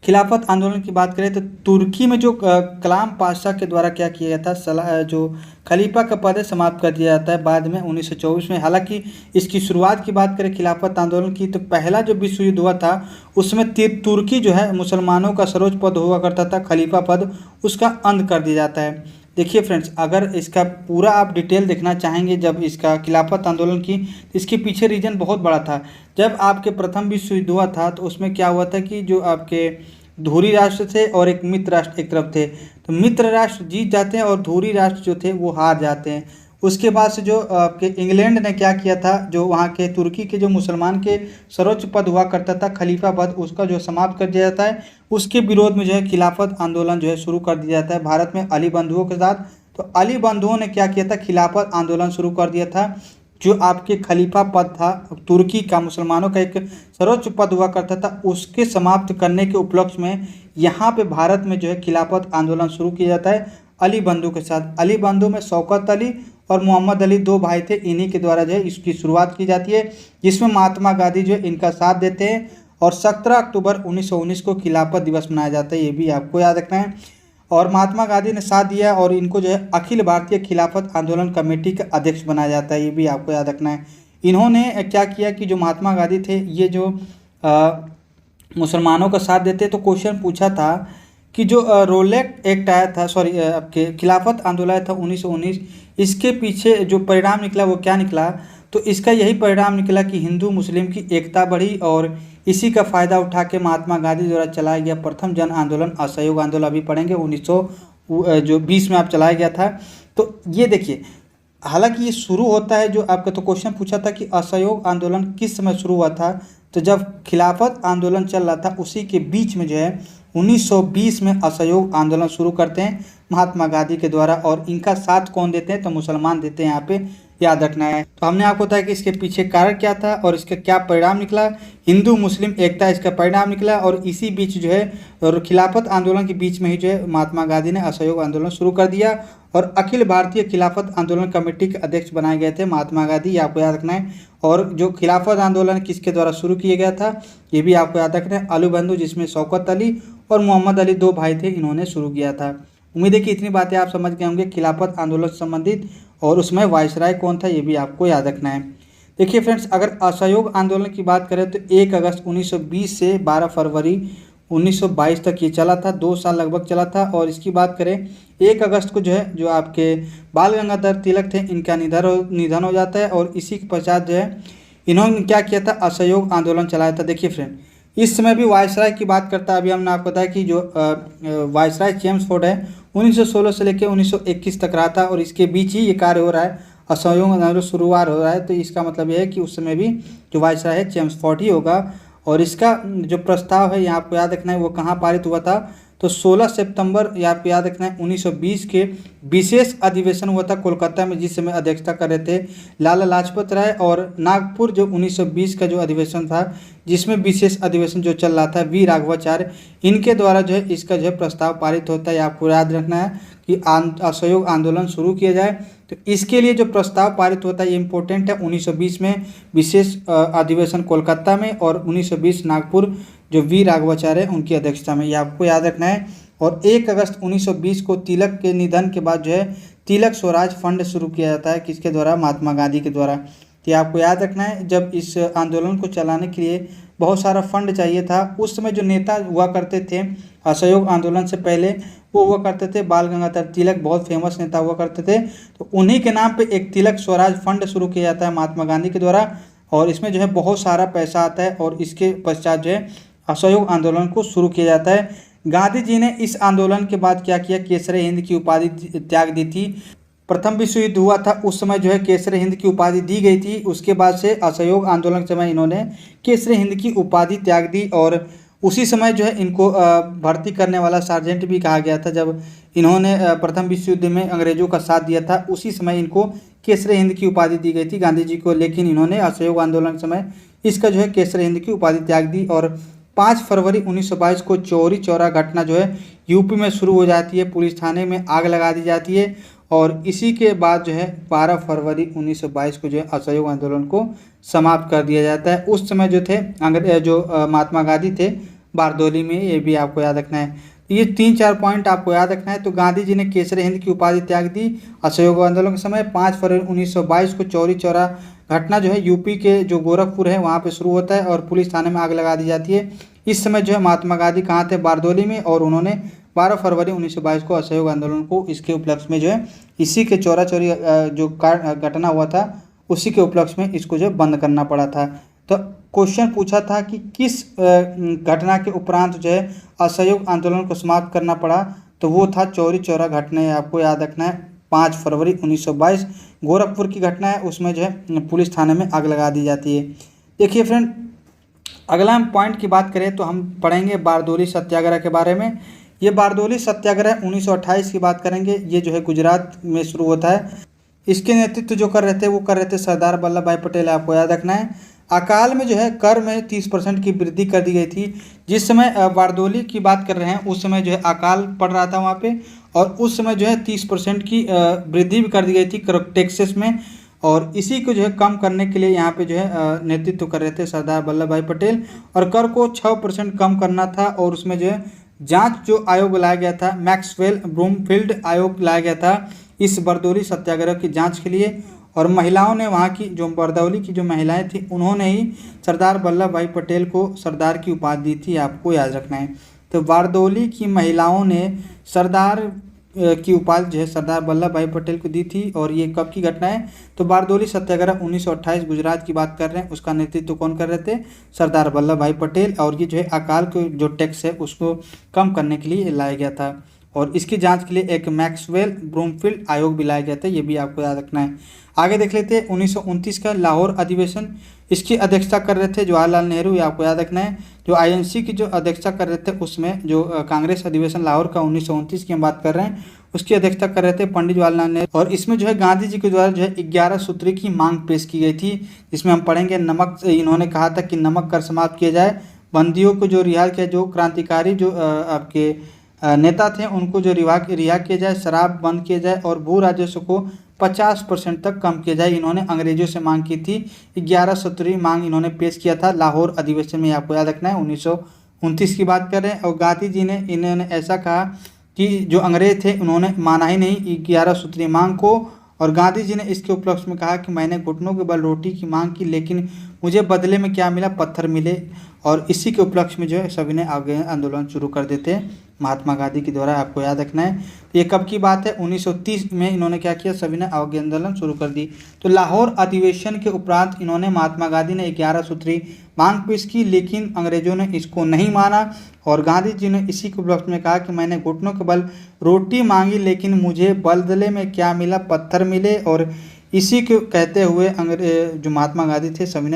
खिलाफत आंदोलन की बात करें तो तुर्की में जो कलाम पाशा के द्वारा क्या किया गया था, जो खलीफा का पद समाप्त कर दिया जाता है बाद में 1924 में। हालांकि इसकी शुरुआत की बात करें खिलाफत आंदोलन की, तो पहला जो विश्व युद्ध हुआ था उसमें तुर्की जो है मुसलमानों का सर्वोच्च पद हुआ करता था, खलीफा पद, उसका अंत कर दिया जाता है। देखिए फ्रेंड्स, अगर इसका पूरा आप डिटेल देखना चाहेंगे जब इसका खिलाफत आंदोलन की, तो इसके पीछे रीजन बहुत बड़ा था। जब आपके प्रथम विश्व युद्ध हुआ था तो उसमें क्या हुआ था कि जो आपके धुरी राष्ट्र थे और एक मित्र राष्ट्र एक तरफ थे, तो मित्र राष्ट्र जीत जाते हैं और धुरी राष्ट्र जो थे वो हार जाते हैं। उसके बाद से जो आपके इंग्लैंड ने क्या किया था, जो वहाँ के तुर्की के जो मुसलमान के सर्वोच्च पद हुआ करता था खलीफा पद, उसका जो समाप्त कर दिया जाता है, उसके विरोध में जो है खिलाफत आंदोलन जो है शुरू कर दिया जाता है भारत में अली बंधुओं के साथ। तो अली बंधुओं ने क्या किया था, खिलाफत आंदोलन शुरू कर दिया था। जो आपके खलीफा पद था तुर्की का, मुसलमानों का एक सर्वोच्च पद हुआ करता था, उसके समाप्त करने के उपलक्ष्य में यहाँ पे भारत में जो है खिलाफत आंदोलन शुरू किया जाता है अली बंधु के साथ। अली बंधु में शौकत अली और मोहम्मद अली दो भाई थे, इन्हीं के द्वारा जो है इसकी शुरुआत की जाती है, जिसमें महात्मा गांधी जो है इनका साथ देते हैं। और 17 अक्टूबर 1919 को खिलाफत दिवस मनाया जाता है, ये भी आपको याद रखना है। और महात्मा गांधी ने साथ दिया और इनको जो है अखिल भारतीय खिलाफत आंदोलन कमेटी का अध्यक्ष बनाया जाता है, ये भी आपको याद रखना है। इन्होंने क्या किया कि जो महात्मा गांधी थे, ये जो मुसलमानों का साथ देते, तो क्वेश्चन पूछा था कि जो रोलेक्ट एक्ट आया था, सॉरी आपके खिलाफत आंदोलन था 1919, इसके पीछे जो परिणाम निकला वो क्या निकला, तो इसका यही परिणाम निकला कि हिंदू मुस्लिम की एकता बढ़ी। और इसी का फ़ायदा उठा के महात्मा गांधी द्वारा चलाया गया प्रथम जन आंदोलन असहयोग आंदोलन, अभी पढ़ेंगे 1920 में आप चलाया गया था। तो ये देखिए, हालांकि ये शुरू होता है जो आपका, तो क्वेश्चन पूछा था कि असहयोग आंदोलन किस समय शुरू हुआ था, तो जब खिलाफत आंदोलन चल रहा था उसी के बीच में जो है 1920 में असहयोग आंदोलन शुरू करते हैं महात्मा गांधी के द्वारा। और इनका साथ कौन देते हैं, तो मुसलमान देते हैं, यहाँ पे याद रखना है। तो हमने आपको बताया कि इसके पीछे कारण क्या था और इसका क्या परिणाम निकला, हिंदू मुस्लिम एकता इसका परिणाम निकला। और इसी बीच जो है, और खिलाफत आंदोलन के बीच में ही जो है महात्मा गांधी ने असहयोग आंदोलन शुरू कर दिया और अखिल भारतीय खिलाफत आंदोलन कमेटी के अध्यक्ष बनाए गए थे महात्मा गांधी, ये आपको याद रखना है। और जो खिलाफत आंदोलन किसके द्वारा शुरू किया गया था, ये भी आपको याद रखना है, अली बंधु, जिसमें शौकत अली और मोहम्मद अली दो भाई थे, इन्होंने शुरू किया था। उम्मीद है कि इतनी बातें आप समझ गए होंगे खिलाफत आंदोलन से संबंधित, और उसमें वायसराय कौन था ये भी आपको याद रखना है। देखिए फ्रेंड्स, अगर असहयोग आंदोलन की बात करें तो 1 अगस्त 1920 से 12 फरवरी 1922 तक ये चला था, 2 साल लगभग चला था। और इसकी बात करें 1 अगस्त को जो है, जो आपके बाल गंगाधर तिलक थे, इनका निधन हो जाता है। और इसी के पश्चात जो है इन्होंने क्या किया था, असहयोग आंदोलन चलाया था। देखिए फ्रेंड, इस समय भी वायसराय की बात करता है, अभी हमने आपको बताया कि जो वायसराय चेम्सफोर्ड है 1916 से लेकर 1921 तक रहा था, और इसके बीच ही ये कार्य हो रहा है, असहयोग आंदोलन शुरुआत हो रहा है। तो इसका मतलब यह है कि उस समय भी जो वायसराय है चेम्सफोर्ड ही होगा। और इसका जो प्रस्ताव है, यहाँ आपको याद रखना है, वो कहाँ पारित हुआ था, तो 16 सितंबर, ये आपको याद रखना है, 1920 के विशेष अधिवेशन हुआ था कोलकाता में, जिस समय अध्यक्षता कर रहे थे लाला लाजपत राय। और नागपुर जो 1920 का जो अधिवेशन था, जिसमें विशेष अधिवेशन जो चल रहा था वी राघवाचार्य, इनके द्वारा जो है इसका जो है प्रस्ताव पारित होता है। आपको याद रखना है कि असहयोग आंदोलन शुरू किया जाए, तो इसके लिए जो प्रस्ताव पारित होता है ये इंपॉर्टेंट है। 1920 में विशेष अधिवेशन कोलकाता में और 1920 नागपुर जो वी राघवाचार्य उनकी अध्यक्षता में, ये आपको याद रखना है। और 1 अगस्त 1920 को तिलक के निधन के बाद जो है तिलक स्वराज फंड शुरू किया जाता है, किसके द्वारा? महात्मा गांधी के द्वारा। तो ये आपको याद रखना है। जब इस आंदोलन को चलाने के लिए बहुत सारा फंड चाहिए था, उस समय जो नेता हुआ करते थे असहयोग आंदोलन से पहले, वो हुआ करते थे बाल गंगाधर तिलक, बहुत फेमस नेता हुआ करते थे। तो उन्हीं के नाम पे एक तिलक स्वराज फंड शुरू किया जाता है महात्मा गांधी के द्वारा, और इसमें जो है बहुत सारा पैसा आता है, और इसके पश्चात जो है असहयोग आंदोलन को शुरू किया जाता है। गांधी जी ने इस आंदोलन के बाद क्या किया? केसरे हिंद की उपाधि त्याग दी थी। प्रथम विश्व युद्ध हुआ था, उस समय जो है केसरे हिंद की उपाधि दी गई थी। उसके बाद से असहयोग आंदोलन के समय इन्होंने केसरे हिंद की उपाधि त्याग दी, और उसी समय जो है इनको भर्ती करने वाला सार्जेंट भी कहा गया था। जब इन्होंने प्रथम विश्व युद्ध में अंग्रेजों का साथ दिया था, उसी समय इनको केसरे हिंद की उपाधि दी गई थी गांधी जी को, लेकिन इन्होंने असहयोग आंदोलन के समय इसका जो है केसरे हिंद की उपाधि त्याग दी। और 5 फरवरी 1922 को चौरी चौरा घटना जो है यूपी में शुरू हो जाती है, पुलिस थाने में आग लगा दी जाती है, और इसी के बाद जो है 12 फरवरी 1922 को जो है असहयोग आंदोलन को समाप्त कर दिया जाता है। उस समय जो थे महात्मा गांधी थे बारदौली में, ये भी आपको याद रखना है। ये 3-4 पॉइंट आपको याद रखना है। तो गांधी जी ने केसरे हिंद की उपाधि त्याग दी असहयोग आंदोलन के समय। 5 फरवरी 1922 को चौरी चौरा घटना जो है यूपी के जो गोरखपुर है वहाँ पे शुरू होता है, और पुलिस थाने में आग लगा दी जाती है। इस समय जो है महात्मा गांधी कहाँ थे? बारदौली में, और उन्होंने 12 फरवरी 1922 को असहयोग आंदोलन को इसके उपलक्ष्य में जो है इसी के चौरा चौरी जो घटना हुआ था उसी के उपलक्ष्य में इसको जो बंद करना पड़ा था। तो क्वेश्चन पूछा था कि किस घटना के उपरांत जो है असहयोग आंदोलन को समाप्त करना पड़ा, तो वो था चौरी चौरा घटना। आपको याद रखना है 5 फरवरी 1922 गोरखपुर की घटना है, उसमें जो है पुलिस थाने में आग लगा दी जाती है। देखिए फ्रेंड, अगला हम पॉइंट की बात करें तो हम पढ़ेंगे बारदौली सत्याग्रह के बारे में। ये बारदौली सत्याग्रह 1928 की बात करेंगे। ये जो है गुजरात में शुरू होता है। इसके नेतृत्व जो कर रहे थे वो कर रहे थे सरदार वल्लभ भाई पटेल, आपको याद रखना है। अकाल में जो है कर में 30% की वृद्धि कर दी गई थी। जिस समय बारदौली की बात कर रहे हैं उस समय जो है अकाल पड़ रहा था वहाँ पे, और उस समय जो है 30% की वृद्धि भी कर दी गई थी टैक्सेस में, और इसी को जो है कम करने के लिए यहाँ पे जो है नेतृत्व कर रहे थे सरदार वल्लभ भाई पटेल। और कर को 6% कम करना था, और उसमें जो है जांच जो आयोग लाया गया था, मैक्सवेल ब्रूमफील्ड आयोग लाया गया था इस बारदौली सत्याग्रह की जांच के लिए। और महिलाओं ने, वहाँ की जो बारदौली की जो महिलाएं थी, उन्होंने ही सरदार वल्लभ भाई पटेल को सरदार की उपाधि दी थी, आपको याद रखना है। तो बारदौली की महिलाओं ने सरदार की उपाधि जो है सरदार वल्लभ भाई पटेल को दी थी। और ये कब की घटना है? तो बारदौली सत्याग्रह 1928 गुजरात की बात कर रहे हैं। उसका नेतृत्व कौन कर रहे थे? सरदार वल्लभ भाई पटेल। और ये जो है अकाल को जो टैक्स है उसको कम करने के लिए लाया गया था, और इसकी जांच के लिए एक मैक्सवेल ब्रूमफील्ड आयोग भी लाया गया था, ये भी आपको याद रखना है। आगे देख लेते हैं 1929 का लाहौर अधिवेशन। इसकी अध्यक्षता कर रहे थे जवाहरलाल नेहरू, ये आपको याद रखना है। जो आईएनसी की जो अध्यक्षता कर रहे थे उसमें जो कांग्रेस अधिवेशन लाहौर का 1929 की हम बात कर रहे हैं, उसकी अध्यक्षता कर रहे थे पंडित जवाहरलाल नेहरू। और इसमें जो है गांधी जी के द्वारा जो है 11 सूत्री की मांग पेश की गई थी, जिसमें हम पढ़ेंगे नमक। इन्होंने कहा था कि नमक कर समाप्त किया जाए, बंदियों को जो रिहा किया, जो क्रांतिकारी जो आपके नेता थे उनको जो रिहा किया जाए, शराब बंद किया जाए, और भू राजस्व को 50% तक कम किया जाए। इन्होंने अंग्रेजों से मांग की थी। 11 सूत्री मांग इन्होंने पेश किया था लाहौर अधिवेशन में, आपको याद रखना है। 1929 की बात कर रहे हैं। और गांधी जी ने इन्होंने ऐसा कहा कि जो अंग्रेज थे उन्होंने माना ही नहीं 11 सूत्री मांग को, और गांधी जी ने इसके उपलक्ष्य में कहा कि मैंने घुटनों के बल रोटी की मांग की, लेकिन मुझे बदले में क्या मिला? पत्थर मिले। और इसी के उपलक्ष्य में जो है सभी ने आगे आंदोलन शुरू कर देते हैं महात्मा गांधी के द्वारा, आपको याद रखना है। तो ये कब की बात है? 1930 में इन्होंने क्या किया? सभी ने आगे आंदोलन शुरू कर दी। तो लाहौर अधिवेशन के उपरांत इन्होंने, महात्मा गांधी ने 11 सूत्री मांग पेश की, लेकिन अंग्रेजों ने इसको नहीं माना। और गांधी जी ने इसी के उपलक्ष्य में कहा कि मैंने घुटनों के बल रोटी मांगी, लेकिन मुझे बदले में क्या मिला? पत्थर मिले। और इसी को कहते हुए जो महात्मा गांधी थे सभी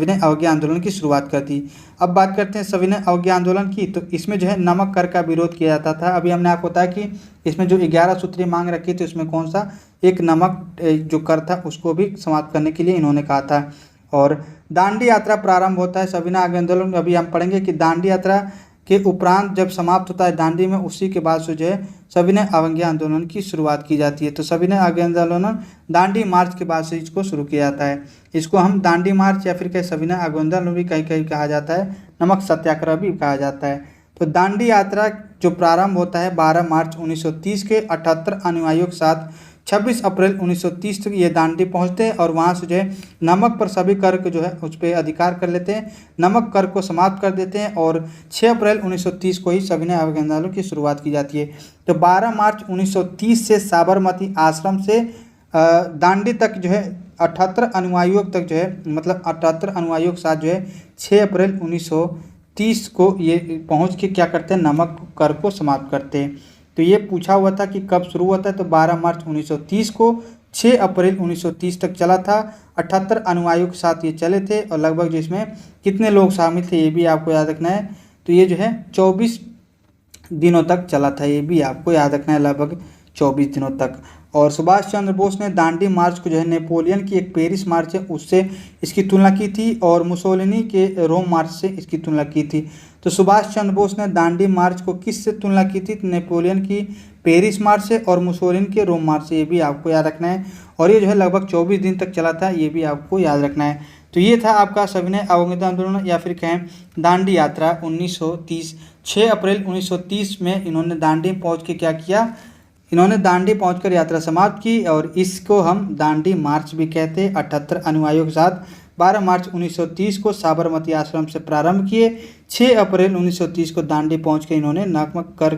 ने अवज्ञा आंदोलन की शुरुआत कर दी। अब बात करते हैं सभी ने अवज्ञा आंदोलन की। तो इसमें जो है नमक कर का विरोध किया जाता था। अभी हमने आपको बताया कि इसमें जो 11 सूत्री मांग रखी थी उसमें कौन सा? एक नमक जो कर था उसको भी समाप्त करने के लिए इन्होंने कहा था। और दांडी यात्रा प्रारंभ होता है सविनय अवज्ञा आंदोलन। अभी हम पढ़ेंगे कि दांडी यात्रा के उपरांत जब समाप्त होता है दांडी में, उसी के बाद से जो है सविनय अवज्ञा आंदोलन की शुरुआत की जाती है। तो सविनय अवज्ञा आंदोलन दांडी मार्च के बाद से इसको शुरू किया जाता है। इसको हम दांडी मार्च या फिर कहीं सविनय अवज्ञा आंदोलन भी कहीं कहीं कहा जाता है, नमक सत्याग्रह भी कहा जाता है। तो दांडी यात्रा जो प्रारंभ होता है 12 मार्च 1930 के 78 अनुयायियों के साथ 26 अप्रैल 1930 तक ये दांडी पहुंचते हैं और वहां से जो है नमक पर सभी कर को जो है उस पर अधिकार कर लेते हैं, नमक कर को समाप्त कर देते हैं और 6 अप्रैल 1930 को ही सविनय अवज्ञा आंदोलन की शुरुआत की जाती है। तो 12 मार्च 1930 से साबरमती आश्रम से दांडी तक जो है 78 अनुयायियों तक जो है मतलब 78 अनुयायियों के साथ जो है 6 अप्रैल 1930 को ये पहुंच के क्या करते हैं, नमक कर को समाप्त करते हैं। तो ये पूछा हुआ था कि कब शुरू होता है, तो 12 मार्च 1930 को 6 अप्रैल 1930 तक चला था। 78 अनुयायियों के साथ ये चले थे और लगभग जिसमें कितने लोग शामिल थे ये भी आपको याद रखना है। तो ये जो है 24 दिनों तक चला था, ये भी आपको याद रखना है, लगभग 24 दिनों तक। और सुभाष चंद्र बोस ने दांडी मार्च को जो है नेपोलियन की एक पेरिस मार्च है उससे इसकी तुलना की थी और मुसोलिनी के रोम मार्च से इसकी तुलना की थी। तो सुभाष चंद्र बोस ने दांडी मार्च को किस से तुलना की थी, नेपोलियन की पेरिस मार्च से और मुसोलिनी के रोम मार्च से, ये भी आपको याद रखना है। और ये जो है लगभग 24 दिन तक चला था, ये भी आपको याद रखना है। तो ये था आपका सविनय अवज्ञा आंदोलन या फिर कहें दांडी यात्रा 1930। 6 अप्रैल 1930 में इन्होंने दांडी पहुँच के क्या किया, इन्होंने दांडी पहुंचकर यात्रा समाप्त की और इसको हम दांडी मार्च भी कहते हैं। 78 अनुयायियों के साथ 12 मार्च 1930 को साबरमती आश्रम से प्रारंभ किए। 6 अप्रैल 1930 को दांडी पहुंच के इन्होंने नमक कर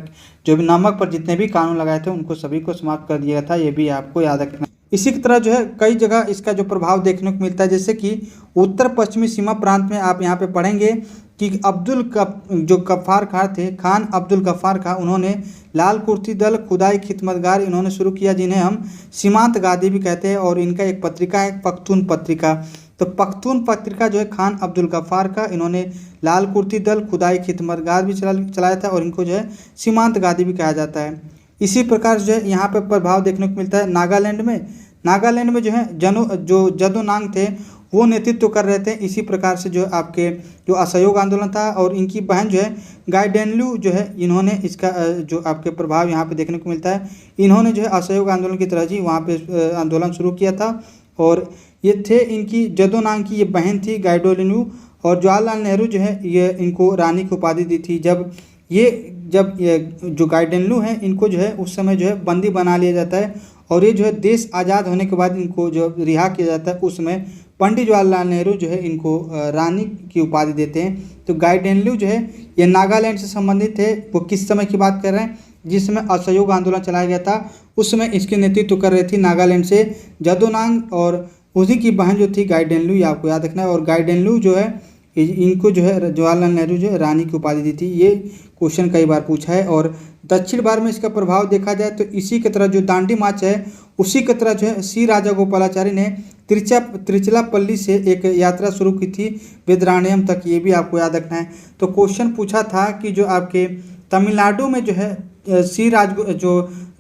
जो भी नमक पर जितने भी कानून लगाए थे उनको सभी को समाप्त कर दिया था, ये भी आपको याद रखना। इसी की तरह जो है कई जगह इसका जो प्रभाव देखने को मिलता है, जैसे कि उत्तर पश्चिमी सीमा प्रांत में आप यहाँ पे पढ़ेंगे कि जो गफ्फार खां थे, खान अब्दुल गफ्फार खां, उन्होंने लाल कुर्ती दल खुदाई खिदमतगार इन्होंने शुरू किया, जिन्हें हम सीमांत गादी भी कहते हैं। और इनका एक पत्रिका है पख्तून पत्रिका। तो पख्तून पत्रिका जो है खान अब्दुल गफ्फार का, इन्होंने लाल कुर्ती दल खुदाई खिदमतगार भी चलाया था और इनको जो है सीमांत गादी भी कहा जाता है। इसी प्रकार जो है यहाँ पे प्रभाव देखने को मिलता है नागालैंड में जो है जदोनांग थे वो नेतृत्व कर रहे थे। इसी प्रकार से जो आपके जो असहयोग आंदोलन था और इनकी बहन जो है गाइडेनलू जो है, इन्होंने इसका जो आपके प्रभाव यहाँ पे देखने को मिलता है, इन्होंने जो है असहयोग आंदोलन की तरह जी वहाँ पे आंदोलन शुरू किया था। और ये थे इनकी जदोनांग की ये बहन थी गाइडेनलू, और जवाहरलाल नेहरू जो है ये इनको रानी की उपाधि दी थी। जब ये जो गाइडेनलू हैं इनको जो है उस समय जो है बंदी बना लिया जाता है और ये जो है देश आज़ाद होने के बाद इनको जो रिहा किया जाता है उस समय पंडित जवाहरलाल नेहरू जो है इनको रानी की उपाधि देते हैं। तो गाइडेनलू जो है ये नागालैंड से संबंधित है। वो किस समय की बात कर रहे हैं, जिस समय असहयोग आंदोलन चलाया गया था उस समय इसके नेतृत्व कर रही थी नागालैंड से जदोनांग, और उसी की बहन जो थी गाइडेनलू, ये आपको याद रखना है। और गाइडेनलू जो है इनको जो है जवाहरलाल नेहरू जो है रानी की उपाधि दी थी, ये क्वेश्चन कई बार पूछा है। और दक्षिण भारत में इसका प्रभाव देखा जाए तो इसी की तरह जो दांडी मार्च है उसी की तरह जो है सी राजागोपालाचारी ने तिरुचिरापल्ली से एक यात्रा शुरू की थी वेदराण्यम तक, ये भी आपको याद रखना है। तो क्वेश्चन पूछा था कि जो आपके तमिलनाडु में जो है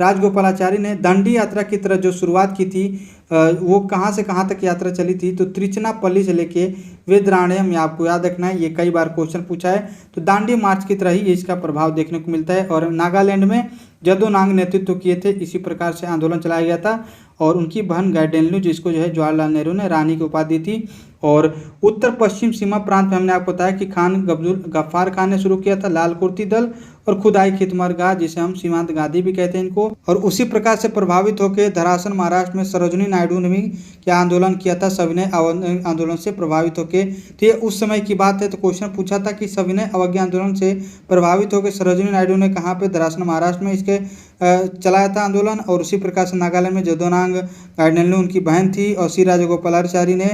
राजगोपालाचारी ने दांडी यात्रा की तरह जो शुरुआत की थी वो कहाँ से कहाँ तक यात्रा चली थी, तो तिरुचिरापल्ली से लेके वेदराण्यम, ये आपको याद रखना है, ये कई बार क्वेश्चन पूछा है। तो दांडी मार्च की तरह ही इसका प्रभाव देखने को मिलता है। और नागालैंड में जदोनांग नेतृत्व किए थे, इसी प्रकार से आंदोलन चलाया गया था। और उनकी बहन गाइडेनलू जिसको जो है जवाहरलाल नेहरू ने रानी की उपाधि दी थी। और उत्तर पश्चिम सीमा प्रांत में हमने आपको बताया कि खान अब्दुल गफ्फार खान ने शुरू किया था लाल कुर्ती दल और खुदाई खिदमतगार, जिसे हम सीमांत गादी भी कहते हैं इनको। और उसी प्रकार से प्रभावित होकर धरासन महाराष्ट्र में सरोजिनी नायडू ने भी क्या आंदोलन किया था, सविनय आंदोलन से प्रभावित होकर। तो ये उस समय की बात है। तो क्वेश्चन पूछा था कि सविनय अवज्ञा आंदोलन से प्रभावित होकर सरोजिनी नायडू ने कहाँ पे, धरासन महाराष्ट्र में इसके चलाया था आंदोलन। और उसी प्रकार से नागालैंड में जदोनांग गाइडेनलू उनकी बहन थी और सी राजगोपालाचारी ने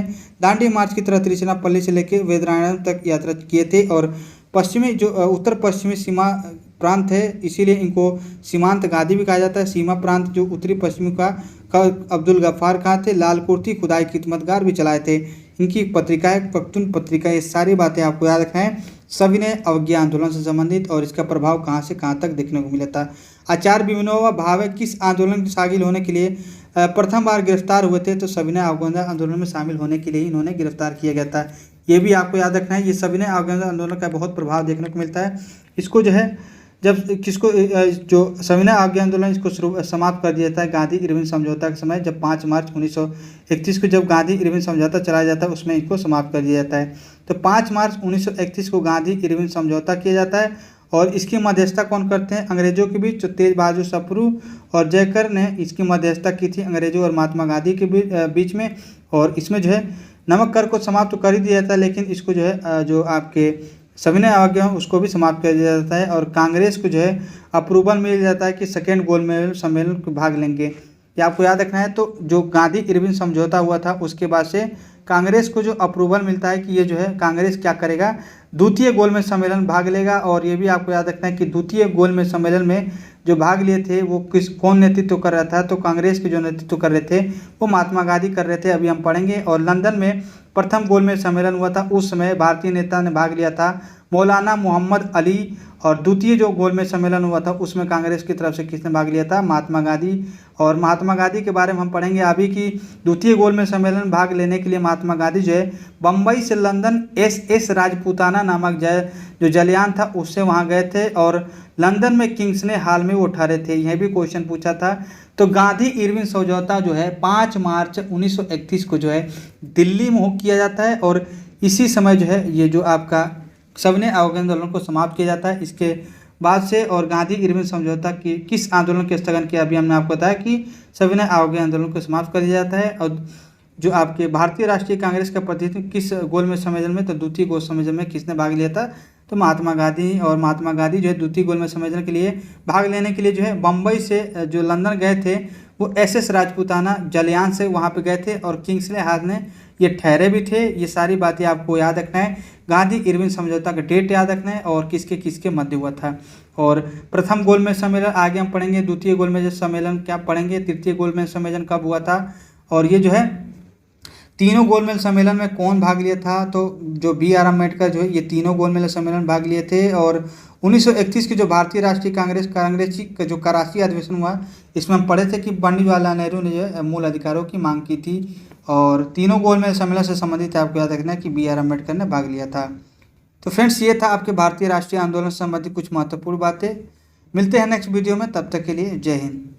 दांडी मार्च की तरह तिरुचिरापल्ली से लेकर वेदराण्यम तक यात्रा किए थे। और पश्चिमी जो उत्तर पश्चिमी सीमा प्रांत है इसीलिए इनको सीमांत गादी भी कहा जाता है। सीमा प्रांत जो उत्तरी पश्चिमी का अब्दुल गफ्फार खां थे, लाल कुर्ती खुदाई खिदमतगार भी चलाए थे। इनकी पत्रिका है पख्तून पत्रिका। ये सारी बातें आपको याद रखना है सविनय अवज्ञा आंदोलन से संबंधित और इसका प्रभाव कहाँ से कहाँ तक देखने को मिला था। आचार्य विनोबा भावे किस आंदोलन में शामिल होने के लिए प्रथम बार गिरफ्तार हुए थे, तो सविनय अवज्ञा आंदोलन में शामिल होने के लिए इन्होंने गिरफ्तार किया गया था। ये भी आपको याद रखना है। ये सविनय अवज्ञा आंदोलन का बहुत प्रभाव देखने को मिलता है। इसको जो है जब किसको जो सविनय अवज्ञा आंदोलन इसको शुरू समाप्त कर दिया जाता है गांधी इरविन समझौता के समय, जब 5 मार्च 1931 को जब गांधी इरविन समझौता चलाया जाता है उसमें इसको समाप्त कर दिया जाता है। तो 5 मार्च 1931 को गांधी इरविन समझौता किया जाता है और इसकी मध्यस्थता कौन करते हैं? अंग्रेजों के बीच। तो तेज बहादुर सप्रू और जयकर ने इसकी मध्यस्थता की थी अंग्रेजों और महात्मा गांधी के बीच में। और इसमें जो है नमक कर को समाप्त तो कर ही दिया जाता है, लेकिन इसको जो है जो आपके सविनय अवज्ञा उसको भी समाप्त कर दिया जाता है और कांग्रेस को जो है अप्रूवल मिल जाता है कि सेकेंड गोलमेज सम्मेलन में भाग लेंगे। ये आपको याद रखना है। तो जो गांधी इरविन समझौता हुआ था उसके बाद से कांग्रेस को जो अप्रूवल मिलता है कि ये जो है कांग्रेस क्या करेगा, द्वितीय गोलमेज सम्मेलन भाग लेगा। और ये भी आपको याद रखना है कि द्वितीय गोलमेज सम्मेलन में जो भाग लिए थे वो कौन नेतृत्व कर रहा था? तो कांग्रेस के जो नेतृत्व कर रहे थे वो महात्मा गांधी कर रहे थे, अभी हम पढ़ेंगे। और लंदन में प्रथम गोलमेज सम्मेलन हुआ था, उस समय भारतीय नेता ने भाग लिया था मौलाना मोहम्मद अली। और द्वितीय जो गोलमेज सम्मेलन हुआ था उसमें कांग्रेस की तरफ से किसने भाग लिया था? महात्मा गांधी। और महात्मा गांधी के बारे में हम पढ़ेंगे अभी कि द्वितीय गोलमेज सम्मेलन में भाग लेने के लिए महात्मा गांधी जो है बम्बई से लंदन एस राजपूताना नामक जो जलयान था उससे वहाँ गए थे और लंदन में किंग्स ने हाल में वो उठारे थे। यह भी क्वेश्चन पूछा था। तो गांधी इरविन समझौता जो है 5 मार्च 1931 को जो है दिल्ली में किया जाता है और इसी समय जो है ये जो आपका सविनय अवज्ञा आंदोलन को समाप्त किया जाता है। इसके बाद से और गांधी इरविन समझौता की किस आंदोलन के स्थगन किया? अभी हमने आपको बताया कि सविनय अवज्ञा आंदोलन को समाप्त कर दिया जाता है। और जो आपके भारतीय राष्ट्रीय कांग्रेस का प्रतिनिधित्व किस गोलमेज सम्मेलन में? तो द्वितीय गोल सम्मेलन में किसने भाग लिया था? तो महात्मा गांधी। और महात्मा गांधी जो है द्वितीय गोलमेज सम्मेलन के लिए भाग लेने के लिए जो है बम्बई से जो लंदन गए थे वो एस राजपूताना जलयान से वहाँ पे गए थे और किंग्सले हाल ने ये ठहरे भी थे। ये सारी बातें आपको याद रखना है। गांधी इरविन समझौता का डेट याद रखना है और किसके किसके मध्य हुआ था। और प्रथम गोलमेज सम्मेलन आगे हम पढ़ेंगे, द्वितीय गोलमेज सम्मेलन क्या पढ़ेंगे, तृतीय गोलमेज सम्मेलन कब हुआ था और ये जो है तीनों गोलमेज सम्मेलन में कौन भाग लिया था? तो जो BR अम्बेडकर जो है ये तीनों गोलमेज सम्मेलन भाग लिए थे। और 1931 की जो भारतीय राष्ट्रीय कांग्रेस का जो कराची अधिवेशन हुआ इसमें हम पढ़े थे कि पंडित जवाहरलाल नेहरू ने जो है मूल अधिकारों की मांग की थी और तीनों गोलमेज सम्मेलन से संबंधित आपको याद रखना है कि BR अम्बेडकर ने भाग लिया था। तो फ्रेंड्स ये था आपके भारतीय राष्ट्रीय आंदोलन से संबंधित कुछ महत्वपूर्ण बातें। मिलते हैं नेक्स्ट वीडियो में, तब तक के लिए जय हिंद।